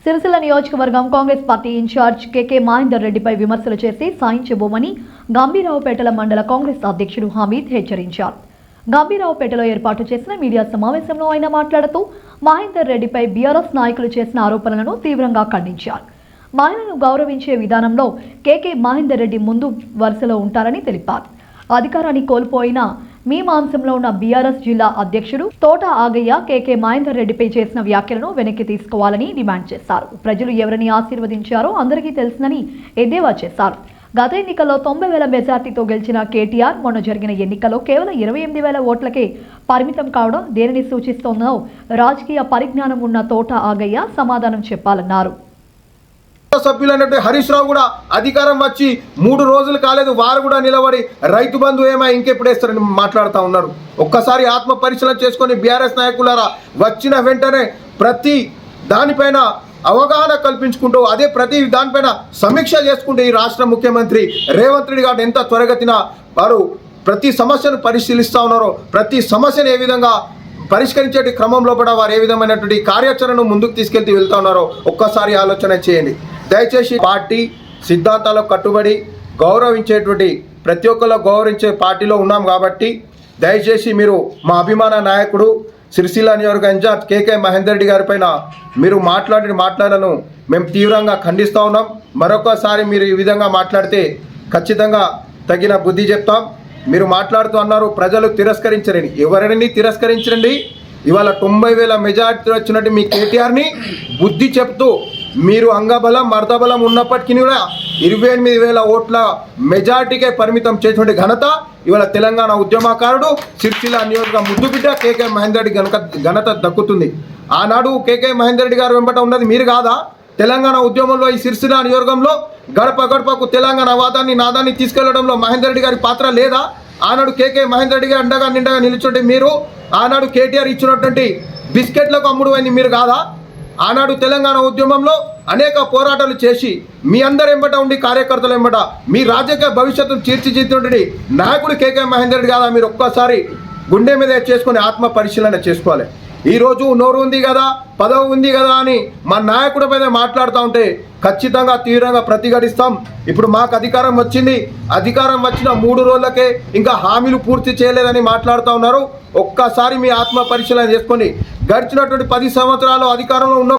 సిరిసిల్ల నియోజకవర్గం Congress party incharge కేకే మహేందర్ రెడ్డిపై విమర్శలు చేసి సాయించబోమని గంభీరావుపేటల మండల కాంగ్రెస్ అధ్యక్షుడు హమీద్ హెచ్చరించారు. గంభీరావుపేటలో ఏర్పాటు చేసిన మీడియా సమావేశంలో ఆయన మాట్లాడుతూ మహేందర్ రెడ్డిపై బీఆర్ఎస్ నాయకులు చేసిన ఆరోపణలను తీవ్రంగా ఖండించారు. మహిళలను గౌరవించే విధానంలో కేకే మహేందర్ రెడ్డి ముందు వరుసలో ఉంటారని తెలిపారు. అధికారాన్ని కోల్పోయిన మీ మాంసంలో ఉన్న బీఆర్ఎస్ జిల్లా అధ్యక్షుడు తోట ఆగయ్య కేకే మహేందర్ రెడ్డిపై చేసిన వ్యాఖ్యలను వెనక్కి తీసుకోవాలని డిమాండ్ చేశారు. ప్రజలు ఎవరిని ఆశీర్వదించారో అందరికీ తెలుసునని ఎద్దేవా చేశారు. గత ఎన్నికల్లో 90,000 మెజార్టీతో గెలిచిన కేటీఆర్ మొన్న జరిగిన ఎన్నికల్లో కేవలం 28,000 ఓట్లకే పరిమితం కావడం దేనిని సూచిస్తోందో రాజకీయ పరిజ్ఞానం ఉన్న తోట ఆగయ్య సమాధానం చెప్పాలన్నారు. సభ్యులైనటువంటి హరీష్ రావు కూడా అధికారం వచ్చి 3 రోజులు కాలేదు, వారు కూడా నిలబడి రైతు బంధు ఏమై ఇంకెప్పుడు వేస్తారని మాట్లాడుతూ ఉన్నారు. ఒక్కసారి ఆత్మ పరిశీలన చేసుకొని బీఆర్ఎస్ నాయకులారా వచ్చిన వెంటనే ప్రతి దానిపైన అవగాహన కల్పించుకుంటూ అదే ప్రతి దానిపైన సమీక్ష చేసుకుంటూ ఈ రాష్ట్ర ముఖ్యమంత్రి రేవంత్ రెడ్డి గారు ఎంత త్వరగతిన వారు ప్రతి సమస్యను పరిశీలిస్తూ ఉన్నారో, ప్రతి సమస్యను ఏ విధంగా పరిష్కరించే క్రమంలో కూడా వారు ఏ విధమైనటువంటి కార్యాచరణను ముందుకు తీసుకెళ్తూ వెళ్తూ ఉన్నారో ఒక్కసారి ఆలోచన చేయండి. దయచేసి పార్టీ సిద్ధాంతాలకు కట్టుబడి గౌరవించేటువంటి ప్రతి ఒక్కరు గౌరవించే పార్టీలో ఉన్నాం కాబట్టి దయచేసి మీరు మా అభిమాన నాయకుడు సిరిసిల్ల నియోజకవర్గ ఇన్ఛార్జ్ కేకే మహేందర్ రెడ్డి గారి పైన మీరు మాట్లాడిన మాటలను మేము తీవ్రంగా ఖండిస్తూ ఉన్నాం. మరొకసారి మీరు ఈ విధంగా మాట్లాడితే ఖచ్చితంగా తగిన బుద్ధి చెప్తాం. మీరు మాట్లాడుతూ అన్నారు ప్రజలు తిరస్కరించరండి, ఎవరిని తిరస్కరించరండి. ఇవాళ 90,000 మెజార్టీ వచ్చినట్టు మీ కేటీఆర్ని బుద్ధి చెప్తూ మీరు అంగబలం మర్దబలం ఉన్నప్పటికీ కూడా 28,000 ఓట్ల మెజార్టీకే పరిమితం చేసినటువంటి ఘనత ఇవాళ తెలంగాణ ఉద్యమకారుడు సిరిసిల్ల నియోజకవర్గ ముద్దుబిడ్డ కేకే మహేందర్ రెడ్డి ఘనత దక్కుతుంది. ఆనాడు కేకే మహేందర్ రెడ్డి గారు వెంబట ఉన్నది మీరు కాదా? తెలంగాణ ఉద్యమంలో ఈ సిరిసిల్ల నియోజకవర్గంలో గడప గడపకు తెలంగాణ వాదాన్ని నాదాన్ని తీసుకెళ్లడంలో మహేందర్ రెడ్డి గారి పాత్ర లేదా? ఆనాడు కేకే మహేందర్ రెడ్డి గారు అండగా నిండగా నిలిచుంటే మీరు, ఆనాడు కేటీఆర్ ఇచ్చినటువంటి బిస్కెట్లకు అమ్ముడు అయింది మీరు కాదా? ఆనాడు తెలంగాణ ఉద్యమంలో అనేక పోరాటాలు చేసి మీ అందరు ఎంబట ఉండి కార్యకర్తలు ఎంబట మీ రాజకీయ భవిష్యత్తును తీర్చిదిద్దుతుంటే నాయకుడు కేకే మహేందర్ రెడ్డి కాదా? మీరు ఒక్కసారి గుండె మీద చేసుకుని ఆత్మ పరిశీలన చేసుకోవాలి. ఈరోజు నోరు ఉంది కదా, పదవి ఉంది కదా అని మా నాయకుడి మీద మాట్లాడుతూ ఉంటే ఖచ్చితంగా తీవ్రంగా ప్రతిఘటిస్తాం. ఇప్పుడు మాకు అధికారం వచ్చింది, అధికారం వచ్చిన 3 రోజులకే ఇంకా హామీలు పూర్తి చేయలేదని మాట్లాడుతూ ఉన్నారు. ఒక్కసారి మీ ఆత్మ పరిశీలన చేసుకొని గడిచినటువంటి 10 సంవత్సరాలు అధికారంలో ఉన్న